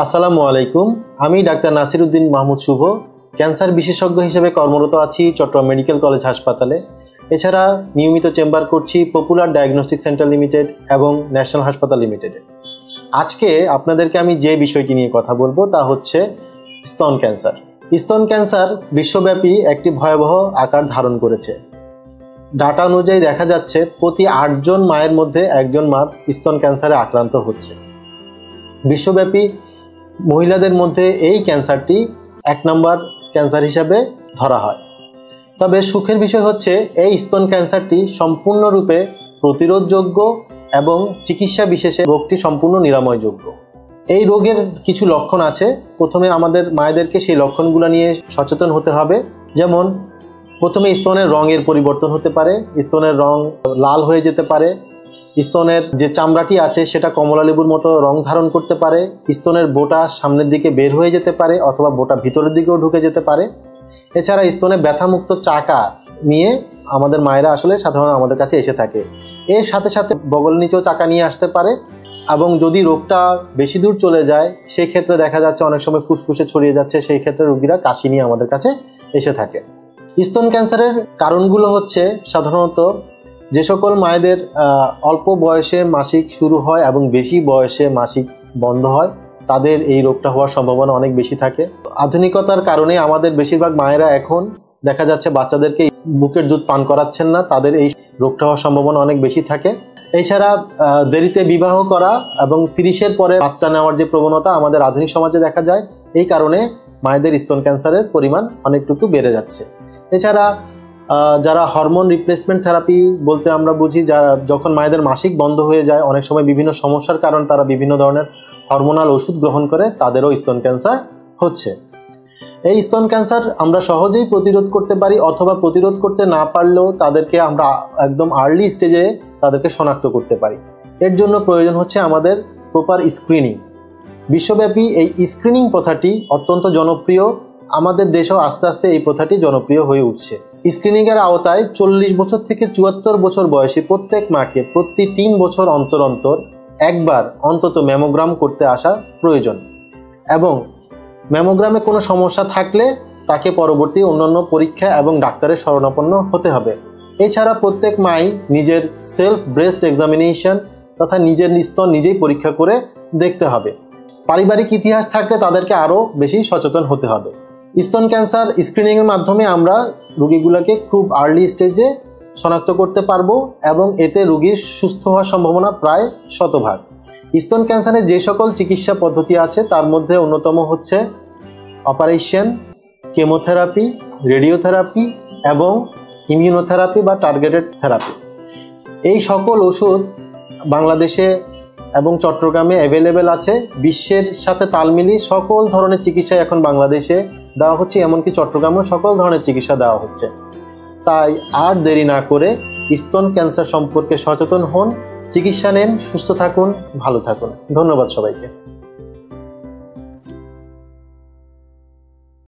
আসসালামু আলাইকুম। আমি ডাক্তার নাসিরউদ্দিন মাহমুদ শুভ, ক্যান্সার বিশেষজ্ঞ হিসেবে কর্মরত আছি চট্টগ্রাম মেডিকেল কলেজ হাসপাতালে। এছাড়া নিয়মিত চেম্বার করছি পপুলার ডায়াগনস্টিক সেন্টার লিমিটেড এবং ন্যাশনাল হাসপাতাল লিমিটেডে। আজকে আপনাদেরকে আমি যে বিষয়টি নিয়ে কথা বলবো তা হচ্ছে স্তন ক্যান্সার। স্তন ক্যান্সার বিশ্বব্যাপী একটি ভয়াবহ আকার ধারণ করেছে। ডাটা অনুযায়ী দেখা যাচ্ছে প্রতি 8 জন মায়ের মধ্যে একজন মা স্তন ক্যান্সারে আক্রান্ত হচ্ছে। বিশ্বব্যাপী মহিলাদের মধ্যে এই ক্যান্সারটি 1 নম্বর ক্যান্সার হিসাবে ধরা হয়। তবে সুখের বিষয় হচ্ছে এই স্তন ক্যান্সারটি সম্পূর্ণরূপে প্রতিরোধযোগ্য এবং চিকিৎসা বিশেষে রোগটি সম্পূর্ণ নিরাময়যোগ্য। এই রোগের কিছু লক্ষণ আছে। প্রথমে আমাদের মায়েদেরকে সেই লক্ষণগুলো নিয়ে সচেতন হতে হবে। যেমন প্রথমে স্তনের রঙের পরিবর্তন হতে পারে, স্তনের রং লাল হয়ে যেতে পারে, স্তনের যে চামড়াটি আছে সেটা কমলা লেবুর মতো রং ধারণ করতে পারে, স্তনের বোটা সামনের দিকে বের হয়ে যেতে পারে অথবা বোটা ভিতরের দিকেও ঢুকে যেতে পারে। এছাড়া স্তনে ব্যথামুক্ত চাকা নিয়ে আমাদের মায়েরা আসলে সাধারণত আমাদের কাছে এসে থাকে। এর সাথে সাথে বগল নিচেও চাকা নিয়ে আসতে পারে এবং যদি রোগটা বেশি দূর চলে যায় সেই ক্ষেত্রে দেখা যাচ্ছে অনেক সময় ফুসফুসে ছড়িয়ে যাচ্ছে, সেই ক্ষেত্রে রোগীরা কাশি নিয়ে আমাদের কাছে এসে থাকে। স্তন ক্যান্সারের কারণগুলো হচ্ছে সাধারণত যে সকল মায়েদের অল্প বয়সে মাসিক শুরু হয় এবং বেশি বয়সে মাসিক বন্ধ হয় তাদের এই রোগটা হওয়ার সম্ভাবনা অনেক বেশি থাকে। আধুনিকতার কারণে আমাদের বেশিরভাগ মায়েরা এখন দেখা যাচ্ছে বাচ্চাদেরকে বুকের দুধ পান করাচ্ছেন না, তাদের এই রোগটা হওয়ার সম্ভাবনা অনেক বেশি থাকে। এছাড়া দেরিতে বিবাহ করা এবং 30-এর পরে বাচ্চা নেওয়ার যে প্রবণতা আমাদের আধুনিক সমাজে দেখা যায়, এই কারণে মায়েদের স্তন ক্যান্সারের পরিমাণ অনেকটুকু বেড়ে যাচ্ছে। এছাড়া যারা হরমোন রিপ্লেসমেন্ট থেরাপি বলতে আমরা বুঝি যখন মায়েদের মাসিক বন্ধ হয়ে যায়, অনেক সময় বিভিন্ন সমস্যার কারণে তারা বিভিন্ন ধরনের হরমোনাল ওষুধ গ্রহণ করে, তাদেরও স্তন ক্যান্সার হচ্ছে। এই স্তন ক্যান্সার আমরা সহজেই প্রতিরোধ করতে পারি অথবা প্রতিরোধ করতে না পারলেও তাদেরকে আমরা একদম আর্লি স্টেজে তাদেরকে শনাক্ত করতে পারি। এর জন্য প্রয়োজন হচ্ছে আমাদের প্রপার স্ক্রিনিং। বিশ্বব্যাপী এই স্ক্রিনিং প্রথাটি অত্যন্ত জনপ্রিয়। আমাদের দেশেও আস্তে আস্তে এই প্রথাটি জনপ্রিয় হয়ে উঠছে। স্ক্রিনিংয়ের আওতায় 40 বছর থেকে 74 বছর বয়সী প্রত্যেক মাকে প্রতি 3 বছর অন্তর অন্তর একবার অন্তত ম্যামোগ্রাম করতে আসা প্রয়োজন এবং ম্যামোগ্রামে কোনো সমস্যা থাকলে তাকে পরবর্তী অন্যান্য পরীক্ষা এবং ডাক্তারের শরণাপন্ন হতে হবে। এছাড়া প্রত্যেক মাই নিজের সেলফ ব্রেস্ট এক্সামিনেশন তথা নিজের স্তন নিজেই পরীক্ষা করে দেখতে হবে। পারিবারিক ইতিহাস থাকলে তাদেরকে আরও বেশি সচেতন হতে হবে। স্তন ক্যান্সার স্ক্রিনিংয়ের মাধ্যমে আমরা রোগীগুলোকে খুব আর্লি স্টেজে শনাক্ত করতে পারবো এবং এতে রোগীর সুস্থ হওয়ার সম্ভাবনা প্রায় 100%। স্তন ক্যান্সারের যে সকল চিকিৎসা পদ্ধতি আছে তার মধ্যে অন্যতম হচ্ছে অপারেশন, কেমোথেরাপি, রেডিওথেরাপি এবং ইমিউনোথেরাপি বা টার্গেটেড থেরাপি। এই সকল ওষুধ বাংলাদেশে এবং চট্টগ্রামে অ্যাভেলেবেল আছে। বিশ্বের সাথে তাল মিলিয়ে সকল ধরনের চিকিৎসা এখন বাংলাদেশে দেওয়া হচ্ছে, এমনকি চট্টগ্রামেও সকল ধরনের চিকিৎসা দেওয়া হচ্ছে। তাই আর দেরি না করে স্তন ক্যান্সার সম্পর্কে সচেতন হন, চিকিৎসা নেন, সুস্থ থাকুন, ভালো থাকুন। ধন্যবাদ সবাইকে।